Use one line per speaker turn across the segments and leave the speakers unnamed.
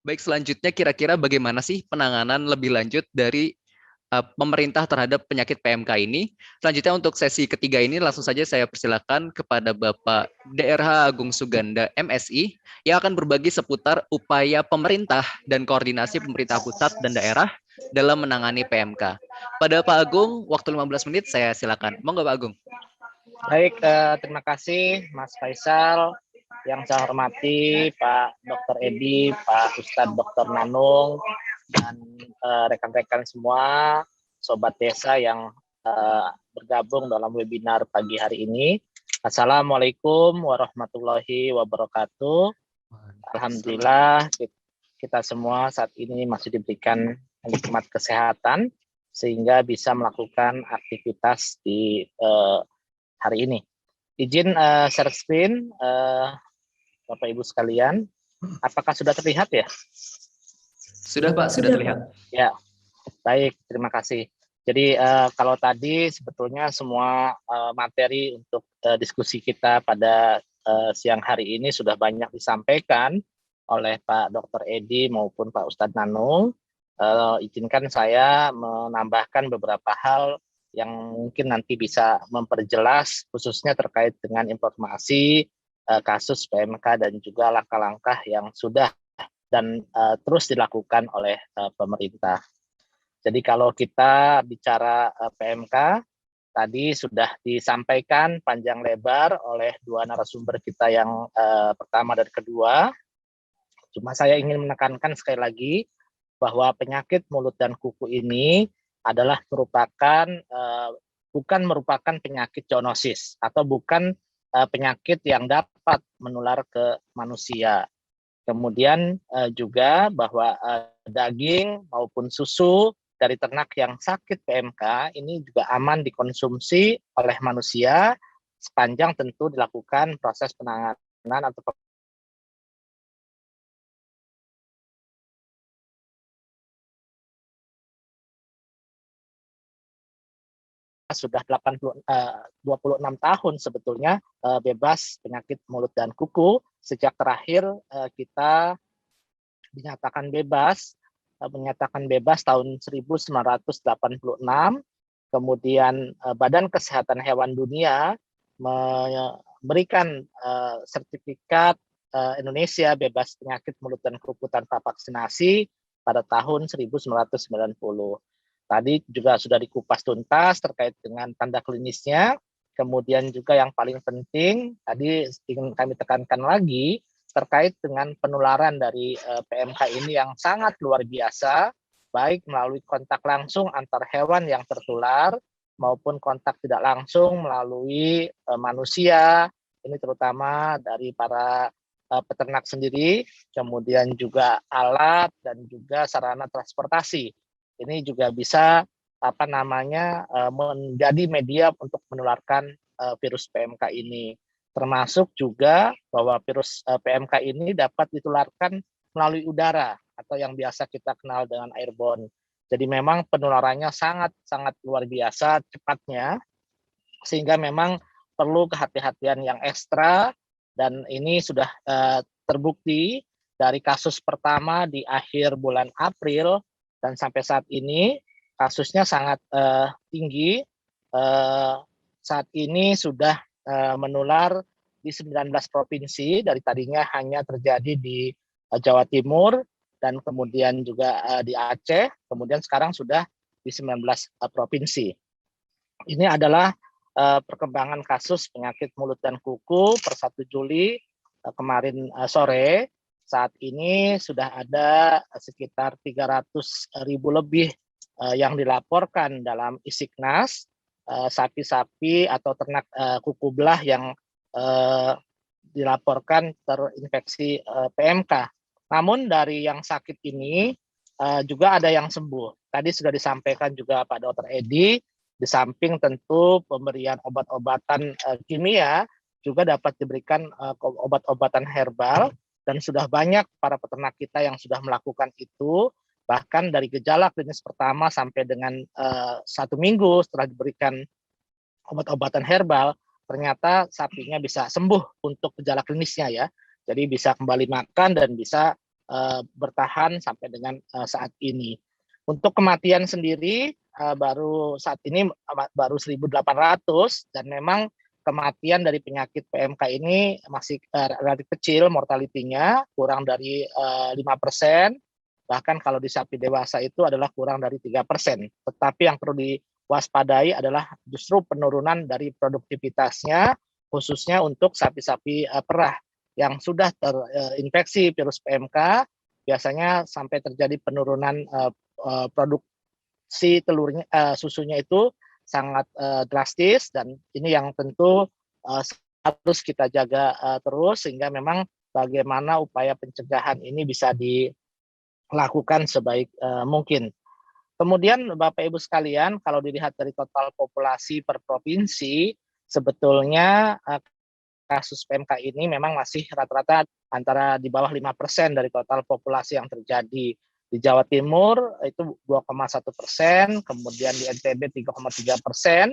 Baik, selanjutnya kira-kira bagaimana sih penanganan lebih lanjut dari pemerintah terhadap penyakit PMK ini? Selanjutnya untuk sesi ketiga ini langsung saja saya persilakan kepada Bapak DRH Agung Suganda MSI yang akan berbagi seputar upaya pemerintah dan koordinasi pemerintah pusat dan daerah dalam menangani PMK. Pada Pak Agung, waktu 15 menit saya silakan. Monggo Pak Agung.
Baik, terima kasih Mas Faisal. Yang saya hormati Pak Dr. Edi, Pak Ustadz Dr. Nanung, dan rekan-rekan semua, Sobat Desa yang bergabung dalam webinar pagi hari ini. Assalamualaikum warahmatullahi wabarakatuh. Alhamdulillah kita semua saat ini masih diberikan nikmat kesehatan sehingga bisa melakukan aktivitas di hari ini. Izin share screen, Bapak Ibu sekalian. Apakah sudah terlihat ya?
Sudah Pak, sudah terlihat.
Ya, baik, terima kasih. Jadi kalau tadi sebetulnya semua materi untuk diskusi kita pada siang hari ini sudah banyak disampaikan oleh Pak Dr. Edi maupun Pak Ustadz Nanung. Izinkan saya menambahkan beberapa hal yang mungkin nanti bisa memperjelas khususnya terkait dengan informasi kasus PMK dan juga langkah-langkah yang sudah dan terus dilakukan oleh pemerintah. Jadi kalau kita bicara PMK, tadi sudah disampaikan panjang lebar oleh dua narasumber kita yang pertama dan kedua. Cuma saya ingin menekankan sekali lagi bahwa penyakit mulut dan kuku ini adalah bukan merupakan penyakit zoonosis atau bukan penyakit yang dapat menular ke manusia. Kemudian juga bahwa daging maupun susu dari ternak yang sakit PMK ini juga aman dikonsumsi oleh manusia sepanjang tentu dilakukan proses penanganan atau sudah 26 tahun sebetulnya bebas penyakit mulut dan kuku. Sejak terakhir kita dinyatakan bebas tahun 1986. Kemudian Badan Kesehatan Hewan Dunia memberikan sertifikat Indonesia bebas penyakit mulut dan kuku tanpa vaksinasi pada tahun 1990. Tadi juga sudah dikupas tuntas terkait dengan tanda klinisnya. Kemudian juga yang paling penting, tadi ingin kami tekankan lagi, terkait dengan penularan dari PMK ini yang sangat luar biasa, baik melalui kontak langsung antar hewan yang tertular, maupun kontak tidak langsung melalui manusia, ini terutama dari para peternak sendiri, kemudian juga alat dan juga sarana transportasi. Ini juga bisa menjadi media untuk menularkan virus PMK ini. Termasuk juga bahwa virus PMK ini dapat ditularkan melalui udara atau yang biasa kita kenal dengan airborne. Jadi memang penularannya sangat luar biasa cepatnya, sehingga memang perlu kehati-hatian yang ekstra, dan ini sudah terbukti dari kasus pertama di akhir bulan April dan sampai saat ini kasusnya sangat tinggi. Saat ini sudah menular di 19 provinsi, dari tadinya hanya terjadi di Jawa Timur dan kemudian juga di Aceh, kemudian sekarang sudah di 19 provinsi. Ini adalah perkembangan kasus penyakit mulut dan kuku per 1 Juli kemarin sore. Saat ini sudah ada sekitar 300.000 lebih yang dilaporkan dalam Isiknas, sapi-sapi atau ternak kuku belah yang dilaporkan terinfeksi PMK. Namun dari yang sakit ini juga ada yang sembuh. Tadi sudah disampaikan juga Pak Dr. Edi, di samping tentu pemberian obat-obatan kimia, juga dapat diberikan obat-obatan herbal, dan sudah banyak para peternak kita yang sudah melakukan itu. Bahkan dari gejala klinis pertama sampai dengan 1 minggu setelah diberikan obat-obatan herbal, ternyata sapinya bisa sembuh untuk gejala klinisnya ya. Jadi bisa kembali makan dan bisa bertahan sampai dengan saat ini. Untuk kematian sendiri baru saat ini baru 1.800, dan memang kematian dari penyakit PMK ini masih relatif kecil, mortalitinya kurang dari 5%, bahkan kalau di sapi dewasa itu adalah kurang dari 3%. Tetapi yang perlu diwaspadai adalah justru penurunan dari produktivitasnya, khususnya untuk sapi-sapi perah yang sudah terinfeksi virus PMK, biasanya sampai terjadi penurunan produksi telurnya, susunya itu sangat drastis, dan ini yang tentu harus kita jaga terus, sehingga memang bagaimana upaya pencegahan ini bisa dilakukan sebaik mungkin. Kemudian Bapak Ibu sekalian, kalau dilihat dari total populasi per provinsi, sebetulnya kasus PMK ini memang masih rata-rata antara di bawah 5% dari total populasi yang terjadi. Di Jawa Timur itu 2,1%, kemudian di NTB 3,3%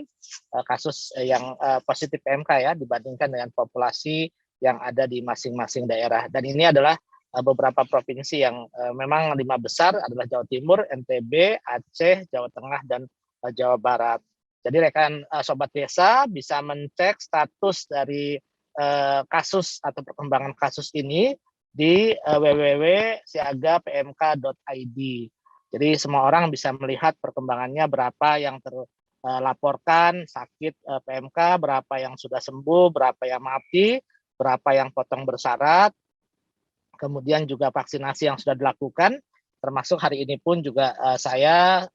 kasus yang positif PMK ya, dibandingkan dengan populasi yang ada di masing-masing daerah. Dan ini adalah beberapa provinsi yang memang 5 besar adalah Jawa Timur, NTB, Aceh, Jawa Tengah, dan Jawa Barat. Jadi rekan Sobat Desa bisa mencek status dari kasus atau perkembangan kasus ini di www.siagapmk.id. Jadi semua orang bisa melihat perkembangannya, berapa yang terlaporkan sakit PMK, berapa yang sudah sembuh, berapa yang mati, berapa yang potong bersyarat, kemudian juga vaksinasi yang sudah dilakukan, termasuk hari ini pun juga saya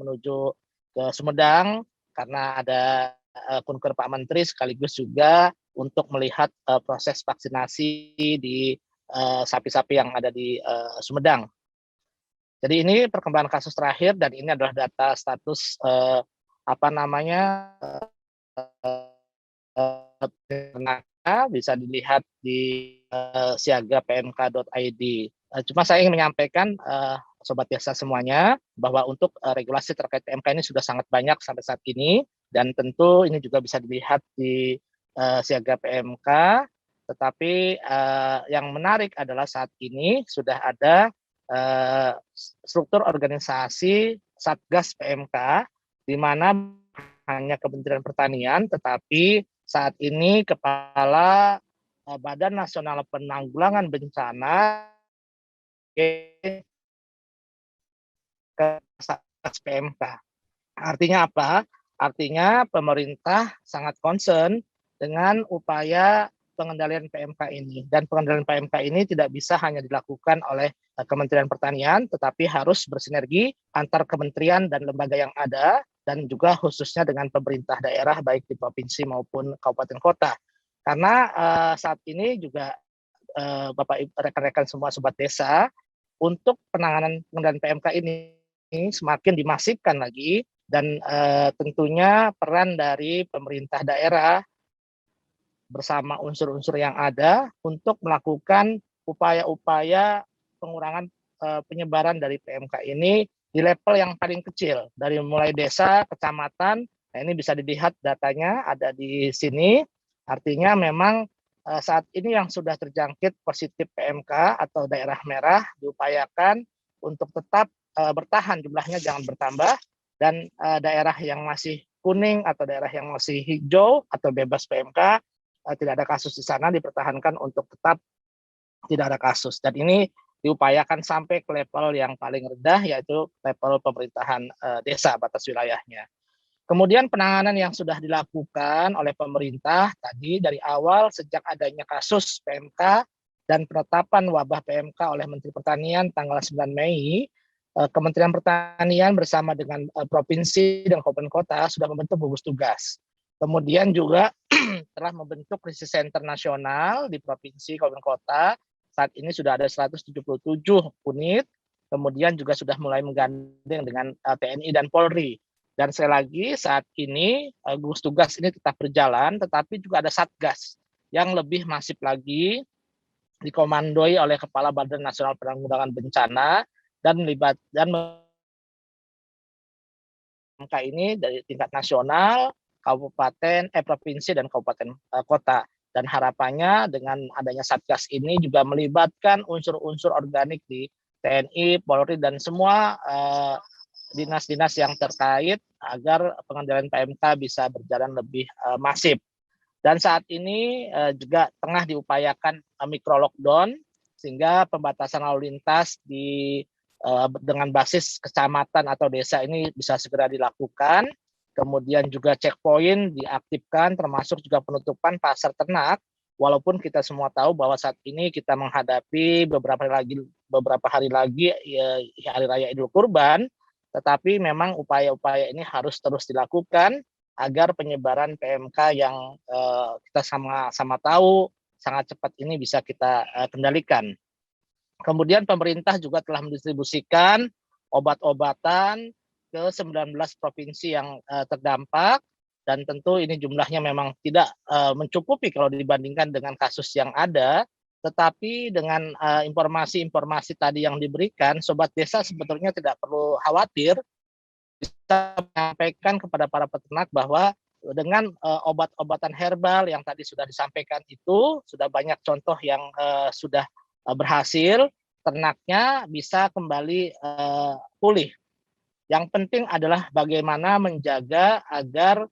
menuju ke Sumedang karena ada kunker Pak Menteri, sekaligus juga untuk melihat proses vaksinasi di sapi-sapi yang ada di Sumedang. Jadi ini perkembangan kasus terakhir, dan ini adalah data status bisa dilihat di siagapmk.id. Cuma saya ingin menyampaikan Sobat Desa semuanya bahwa untuk regulasi terkait PMK ini sudah sangat banyak sampai saat ini, dan tentu ini juga bisa dilihat di Siaga PMK. Tetapi yang menarik adalah saat ini sudah ada struktur organisasi Satgas PMK, di mana hanya Kementerian Pertanian, tetapi saat ini Kepala Badan Nasional Penanggulangan Bencana ke Satgas PMK. Artinya apa? Artinya pemerintah sangat concern dengan upaya pengendalian PMK ini. Dan pengendalian PMK ini tidak bisa hanya dilakukan oleh Kementerian Pertanian, tetapi harus bersinergi antar kementerian dan lembaga yang ada, dan juga khususnya dengan pemerintah daerah, baik di provinsi maupun kabupaten kota. Karena saat ini juga Bapak rekan-rekan semua Sobat Desa, untuk penanganan pengendalian PMK ini semakin dimasifkan lagi, dan tentunya peran dari pemerintah daerah bersama unsur-unsur yang ada untuk melakukan upaya-upaya pengurangan penyebaran dari PMK ini di level yang paling kecil, dari mulai desa, kecamatan. Nah, ini bisa dilihat datanya ada di sini. Artinya memang saat ini yang sudah terjangkit positif PMK atau daerah merah diupayakan untuk tetap bertahan, jumlahnya jangan bertambah, dan daerah yang masih kuning atau daerah yang masih hijau atau bebas PMK, tidak ada kasus di sana, dipertahankan untuk tetap tidak ada kasus. Dan ini diupayakan sampai ke level yang paling rendah, yaitu level pemerintahan desa batas wilayahnya. Kemudian penanganan yang sudah dilakukan oleh pemerintah tadi dari awal sejak adanya kasus PMK dan penetapan wabah PMK oleh Menteri Pertanian tanggal 9 Mei, Kementerian Pertanian bersama dengan provinsi dan kabupaten kota sudah membentuk gugus tugas. Kemudian juga telah membentuk krisis center nasional di provinsi kabupaten kota. Saat ini sudah ada 177 unit, kemudian juga sudah mulai menggandeng dengan TNI dan Polri. Dan sekali lagi saat ini gugus tugas ini tetap berjalan, tetapi juga ada Satgas yang lebih masif lagi, dikomandoi oleh Kepala Badan Nasional Penanggulangan Bencana, dan PMK ini dari tingkat nasional, kabupaten, provinsi, dan kabupaten kota. Dan harapannya dengan adanya Satgas ini juga melibatkan unsur-unsur organik di TNI, Polri, dan semua dinas-dinas yang terkait agar pengendalian PMK bisa berjalan lebih masif. Dan saat ini juga tengah diupayakan micro lockdown sehingga pembatasan lalu lintas dengan basis kecamatan atau desa ini bisa segera dilakukan. Kemudian juga checkpoint diaktifkan, termasuk juga penutupan pasar ternak. Walaupun kita semua tahu bahwa saat ini kita menghadapi beberapa hari lagi Hari Raya Idul Kurban, tetapi memang upaya-upaya ini harus terus dilakukan agar penyebaran PMK yang kita sama-sama tahu sangat cepat ini bisa kita kendalikan. Kemudian pemerintah juga telah mendistribusikan obat-obatan ke 19 provinsi yang terdampak, dan tentu ini jumlahnya memang tidak mencukupi kalau dibandingkan dengan kasus yang ada, tetapi dengan informasi-informasi tadi yang diberikan, Sobat Desa sebetulnya tidak perlu khawatir, bisa menyampaikan kepada para peternak bahwa dengan obat-obatan herbal yang tadi sudah disampaikan itu, sudah banyak contoh yang sudah berhasil, ternaknya bisa kembali pulih. Yang penting adalah bagaimana menjaga agar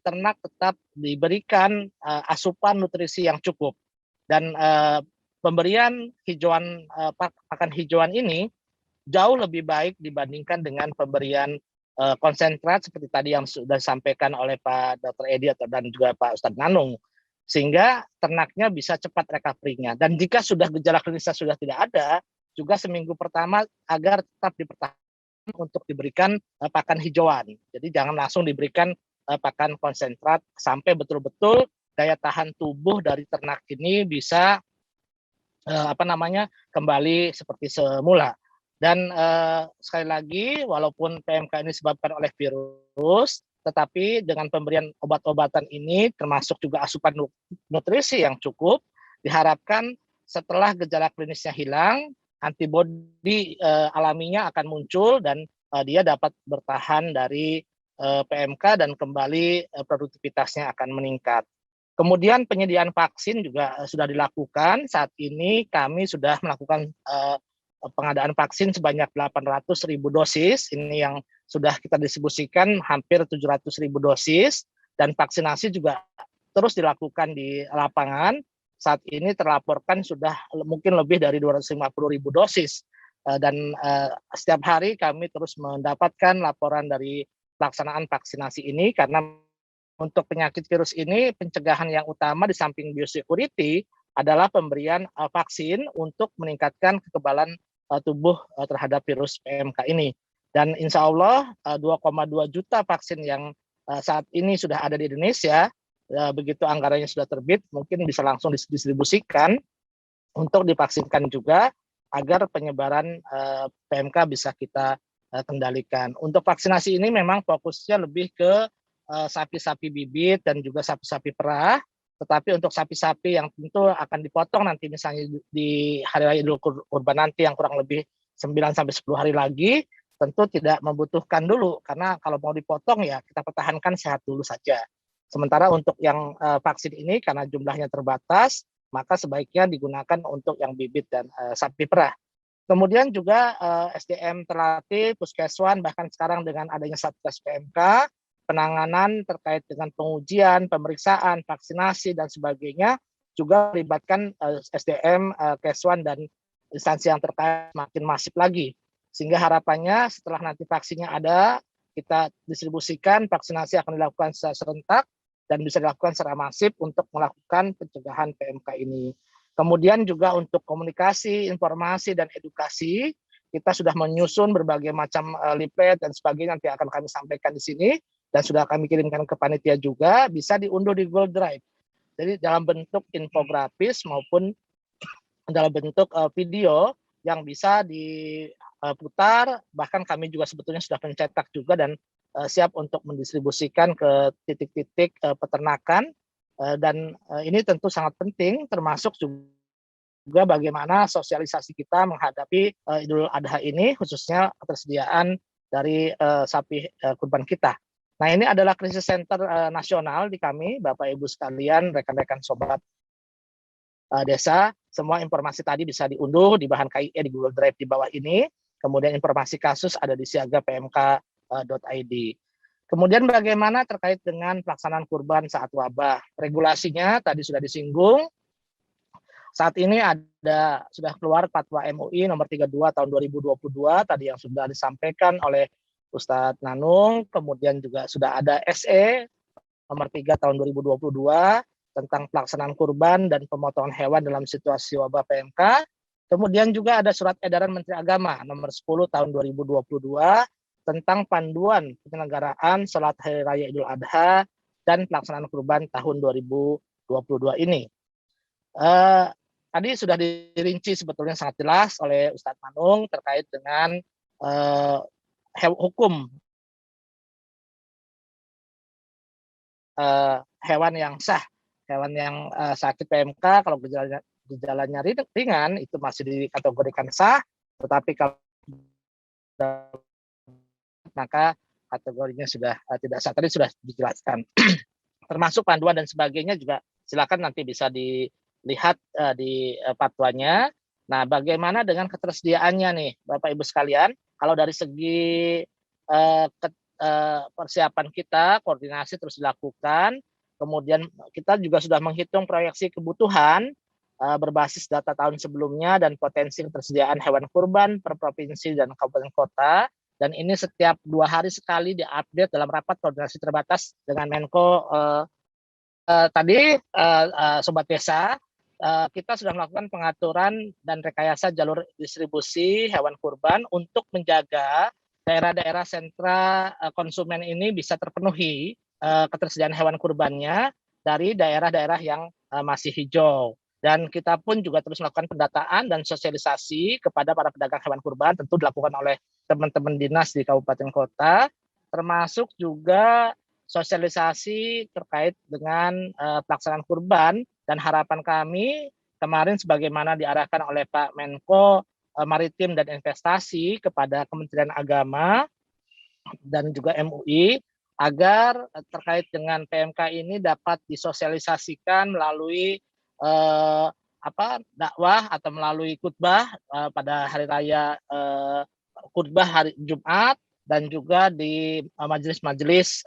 ternak tetap diberikan asupan nutrisi yang cukup. Dan pemberian pakan hijauan ini jauh lebih baik dibandingkan dengan pemberian konsentrat seperti tadi yang sudah disampaikan oleh Pak Dr. Edi dan juga Pak Ustadz Nanung. Sehingga ternaknya bisa cepat recovery-nya. Dan jika sudah gejala klinisnya sudah tidak ada, juga seminggu pertama agar tetap dipertahankan untuk diberikan pakan hijauan. Jadi jangan langsung diberikan pakan konsentrat sampai betul-betul daya tahan tubuh dari ternak ini bisa kembali seperti semula. Dan sekali lagi, walaupun PMK ini disebabkan oleh virus, tetapi dengan pemberian obat-obatan ini, termasuk juga asupan nutrisi yang cukup, diharapkan setelah gejala klinisnya hilang, antibodi alaminya akan muncul dan dia dapat bertahan dari PMK dan kembali produktivitasnya akan meningkat. Kemudian penyediaan vaksin juga sudah dilakukan. Saat ini kami sudah melakukan pengadaan vaksin sebanyak 800.000 dosis. Ini yang sudah kita distribusikan hampir 700.000 dosis. Dan vaksinasi juga terus dilakukan di lapangan. Saat ini terlaporkan sudah mungkin lebih dari 250.000 dosis. Dan setiap hari kami terus mendapatkan laporan dari pelaksanaan vaksinasi ini, karena untuk penyakit virus ini pencegahan yang utama di samping biosecurity adalah pemberian vaksin untuk meningkatkan kekebalan tubuh terhadap virus PMK ini. Dan insya Allah 2,2 juta vaksin yang saat ini sudah ada di Indonesia, begitu anggarannya sudah terbit, mungkin bisa langsung didistribusikan untuk divaksinkan juga agar penyebaran PMK bisa kita kendalikan. Untuk vaksinasi ini memang fokusnya lebih ke sapi-sapi bibit dan juga sapi-sapi perah, tetapi untuk sapi-sapi yang tentu akan dipotong nanti misalnya di Hari Raya Idul Kurban nanti yang kurang lebih 9-10 hari lagi, tentu tidak membutuhkan dulu, karena kalau mau dipotong ya kita pertahankan sehat dulu saja. Sementara untuk yang vaksin ini karena jumlahnya terbatas, maka sebaiknya digunakan untuk yang bibit dan sapi perah. Kemudian juga SDM terlatih, puskeswan, bahkan sekarang dengan adanya Satgas PMK, penanganan terkait dengan pengujian, pemeriksaan, vaksinasi, dan sebagainya, juga melibatkan SDM, Keswan, dan instansi yang terkait makin masif lagi. Sehingga harapannya setelah nanti vaksinnya ada, kita distribusikan, vaksinasi akan dilakukan secara serentak, dan bisa dilakukan secara masif untuk melakukan pencegahan PMK ini. Kemudian juga untuk komunikasi, informasi, dan edukasi, kita sudah menyusun berbagai macam leaflet dan sebagainya, nanti akan kami sampaikan di sini, dan sudah kami kirimkan ke panitia juga, bisa diunduh di Google Drive. Jadi dalam bentuk infografis maupun dalam bentuk video yang bisa diputar, bahkan kami juga sebetulnya sudah mencetak juga dan siap untuk mendistribusikan ke titik-titik peternakan, dan ini tentu sangat penting, termasuk juga bagaimana sosialisasi kita menghadapi Idul Adha ini, khususnya ketersediaan dari sapi kurban kita. Nah, ini adalah krisis center nasional di kami, Bapak Ibu sekalian, rekan-rekan sobat desa. Semua informasi tadi bisa diunduh di bahan KIE di Google Drive di bawah ini. Kemudian informasi kasus ada di siagapmk.id. Kemudian bagaimana terkait dengan pelaksanaan kurban saat wabah? Regulasinya tadi sudah disinggung. Saat ini sudah keluar Fatwa MUI nomor 32 tahun 2022 tadi yang sudah disampaikan oleh Ustadz Nanung. Kemudian juga sudah ada SE nomor 3 tahun 2022 tentang pelaksanaan kurban dan pemotongan hewan dalam situasi wabah PMK. Kemudian juga ada surat edaran Menteri Agama nomor 10 tahun 2022 tentang panduan penyelenggaraan sholat Hari Raya Idul Adha dan pelaksanaan kurban tahun 2022 ini. Tadi sudah dirinci sebetulnya sangat jelas oleh Ustadz Manung terkait dengan hukum hewan yang sah, hewan yang sakit PMK kalau gejalanya ringan itu masih dikategorikan sah, tetapi kalau maka kategorinya sudah tidak sah. Tadi sudah dijelaskan. Termasuk panduan dan sebagainya juga silakan nanti bisa dilihat di fatwanya. Nah, bagaimana dengan ketersediaannya nih, Bapak Ibu sekalian? Kalau dari segi persiapan kita, koordinasi terus dilakukan. Kemudian kita juga sudah menghitung proyeksi kebutuhan berbasis data tahun sebelumnya dan potensi ketersediaan hewan kurban per provinsi dan kabupaten kota. Dan ini setiap 2 hari sekali diupdate dalam rapat koordinasi terbatas dengan Menko. Tadi Sobat Desa, kita sudah melakukan pengaturan dan rekayasa jalur distribusi hewan kurban untuk menjaga daerah-daerah sentra konsumen ini bisa terpenuhi ketersediaan hewan kurbannya dari daerah-daerah yang masih hijau. Dan kita pun juga terus melakukan pendataan dan sosialisasi kepada para pedagang hewan kurban, tentu dilakukan oleh teman-teman dinas di kabupaten kota, termasuk juga sosialisasi terkait dengan pelaksanaan kurban. Dan harapan kami kemarin sebagaimana diarahkan oleh Pak Menko Maritim dan Investasi kepada Kementerian Agama dan juga MUI agar terkait dengan PMK ini dapat disosialisasikan melalui dakwah atau melalui khutbah pada hari raya khutbah hari Jumat dan juga di majelis-majelis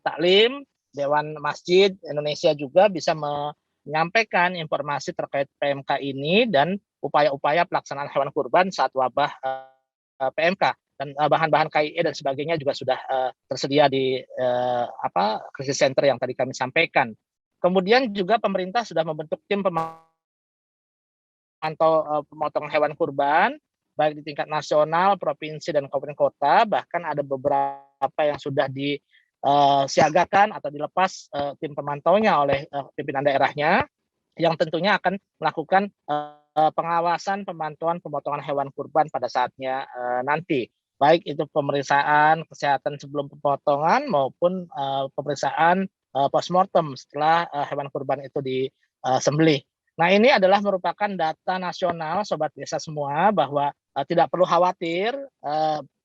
taklim Dewan Masjid Indonesia juga bisa menyampaikan informasi terkait PMK ini dan upaya-upaya pelaksanaan hewan kurban saat wabah PMK. Dan bahan-bahan KIE dan sebagainya juga sudah tersedia di krisis center yang tadi kami sampaikan. Kemudian juga pemerintah sudah membentuk tim pemantau pemotongan hewan kurban, baik di tingkat nasional, provinsi, dan kabupaten kota. Bahkan ada beberapa yang sudah disiagakan atau dilepas tim pemantaunya oleh pimpinan daerahnya, yang tentunya akan melakukan pengawasan, pemantauan, pemotongan hewan kurban pada saatnya nanti. Baik itu pemeriksaan kesehatan sebelum pemotongan maupun pemeriksaan postmortem setelah hewan kurban itu disembelih. Nah, ini adalah merupakan data nasional Sobat Desa semua bahwa tidak perlu khawatir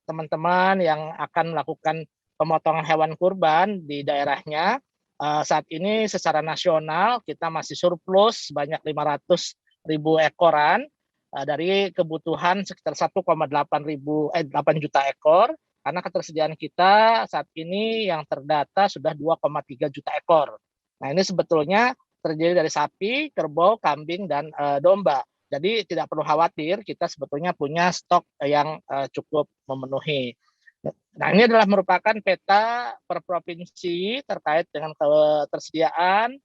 teman-teman yang akan melakukan pemotongan hewan kurban di daerahnya. Saat ini secara nasional kita masih surplus sebanyak 500.000 ekoran dari kebutuhan sekitar 8 juta ekor. Karena ketersediaan kita saat ini yang terdata sudah 2,3 juta ekor. Nah, ini sebetulnya terdiri dari sapi, kerbau, kambing, dan domba. Jadi tidak perlu khawatir, kita sebetulnya punya stok yang cukup memenuhi. Nah, ini adalah merupakan peta per provinsi terkait dengan ketersediaan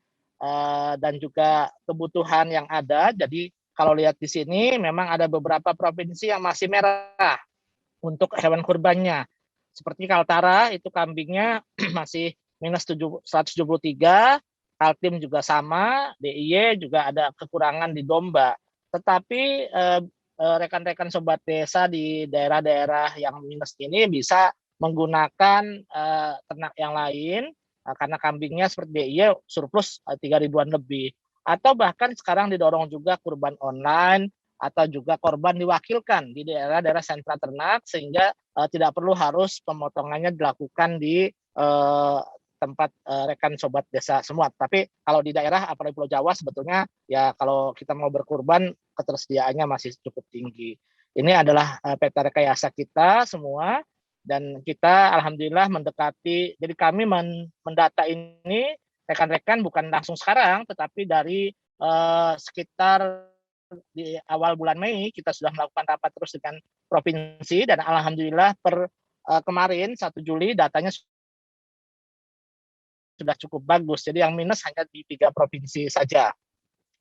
dan juga kebutuhan yang ada. Jadi kalau lihat di sini memang ada beberapa provinsi yang masih merah untuk hewan kurbannya. Seperti Kaltara itu kambingnya masih minus 173, Kaltim juga sama, DIY juga ada kekurangan di domba. Tetapi rekan-rekan Sobat Desa di daerah-daerah yang minus ini bisa menggunakan ternak yang lain karena kambingnya seperti DIY surplus 3.000-an lebih. Atau bahkan sekarang didorong juga kurban online atau juga korban diwakilkan di daerah-daerah sentra ternak sehingga tidak perlu harus pemotongannya dilakukan di tempat rekan sobat desa semua. Tapi kalau di daerah apalagi Pulau Jawa sebetulnya ya kalau kita mau berkurban ketersediaannya masih cukup tinggi. Ini adalah peta rekayasa kita semua dan kita alhamdulillah mendekati. Jadi kami mendata ini rekan-rekan bukan langsung sekarang, tetapi dari sekitar di awal bulan Mei kita sudah melakukan rapat terus dengan provinsi dan alhamdulillah per kemarin 1 Juli datanya sudah cukup bagus. Jadi yang minus hanya di 3 provinsi saja.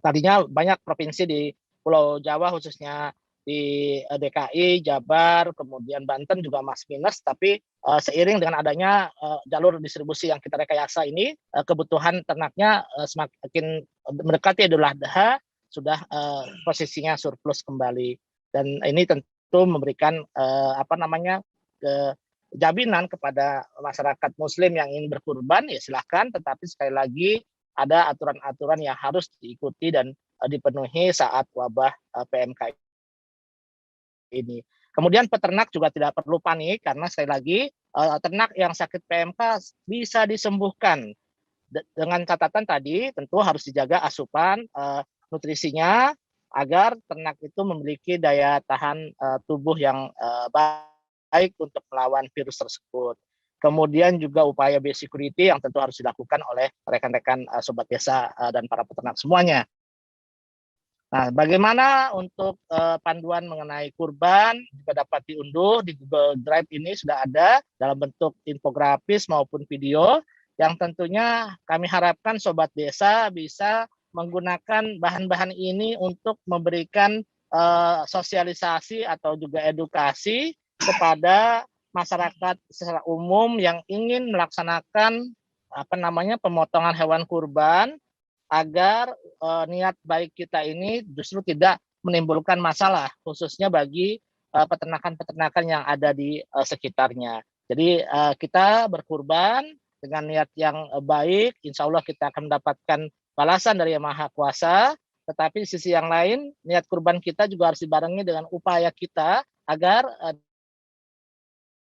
Tadinya banyak provinsi di Pulau Jawa khususnya di DKI, Jabar, kemudian Banten juga masih minus, tapi seiring dengan adanya jalur distribusi yang kita rekayasa ini, kebutuhan ternaknya semakin mendekati Idul Adha sudah posisinya surplus kembali. Dan ini tentu memberikan jaminan kepada masyarakat Muslim yang ingin berkurban, ya silahkan, tetapi sekali lagi ada aturan-aturan yang harus diikuti dan dipenuhi saat wabah PMK ini. Kemudian peternak juga tidak perlu panik karena sekali lagi ternak yang sakit PMK bisa disembuhkan. Dengan catatan tadi tentu harus dijaga asupan nutrisinya agar ternak itu memiliki daya tahan tubuh yang baik untuk melawan virus tersebut. Kemudian juga upaya biosecurity yang tentu harus dilakukan oleh rekan-rekan sobat desa dan para peternak semuanya. Nah, bagaimana untuk panduan mengenai kurban juga dapat diunduh di Google Drive. Ini sudah ada dalam bentuk infografis maupun video yang tentunya kami harapkan sobat desa bisa menggunakan bahan-bahan ini untuk memberikan sosialisasi atau juga edukasi kepada masyarakat secara umum yang ingin melaksanakan pemotongan hewan kurban agar niat baik kita ini justru tidak menimbulkan masalah khususnya bagi peternakan-peternakan yang ada di sekitarnya. Jadi kita berkurban dengan niat yang baik, insya Allah kita akan mendapatkan balasan dari Yang Maha Kuasa. Tetapi di sisi yang lain, niat kurban kita juga harus dibarengi dengan upaya kita agar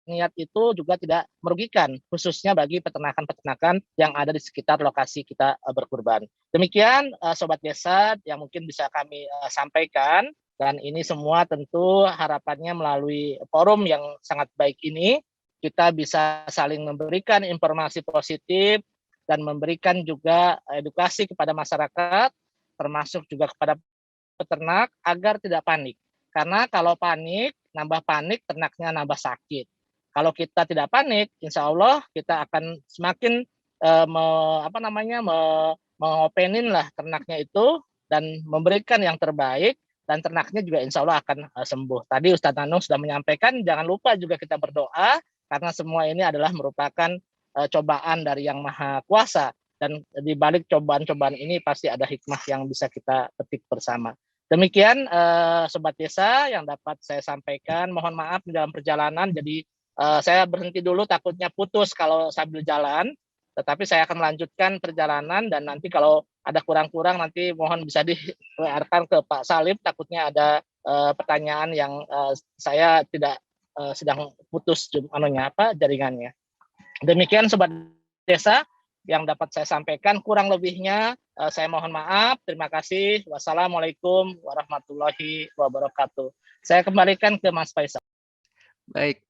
niat itu juga tidak merugikan, khususnya bagi peternakan-peternakan yang ada di sekitar lokasi kita berkurban. Demikian Sobat Desa yang mungkin bisa kami sampaikan, dan ini semua tentu harapannya melalui forum yang sangat baik ini, kita bisa saling memberikan informasi positif dan memberikan juga edukasi kepada masyarakat, termasuk juga kepada peternak, agar tidak panik. Karena kalau panik, nambah panik, ternaknya nambah sakit. Kalau kita tidak panik, insya Allah kita akan semakin mengopenin lah ternaknya itu dan memberikan yang terbaik, dan ternaknya juga insya Allah akan sembuh. Tadi Ustadz Nanung sudah menyampaikan, jangan lupa juga kita berdoa, karena semua ini adalah merupakan cobaan dari Yang Maha Kuasa, dan di balik cobaan-cobaan ini pasti ada hikmah yang bisa kita petik bersama. Demikian Sobat Desa yang dapat saya sampaikan. Mohon maaf di dalam perjalanan, jadi saya berhenti dulu takutnya putus kalau sambil jalan, tetapi saya akan melanjutkan perjalanan, dan nanti kalau ada kurang-kurang nanti mohon bisa di-WA-kan ke Pak Salim, takutnya ada pertanyaan yang saya tidak sedang putus jaringannya. Demikian Sobat Desa yang dapat saya sampaikan, kurang lebihnya saya mohon maaf. Terima kasih. Wassalamualaikum warahmatullahi wabarakatuh. Saya kembalikan ke Mas Faisal.
Baik,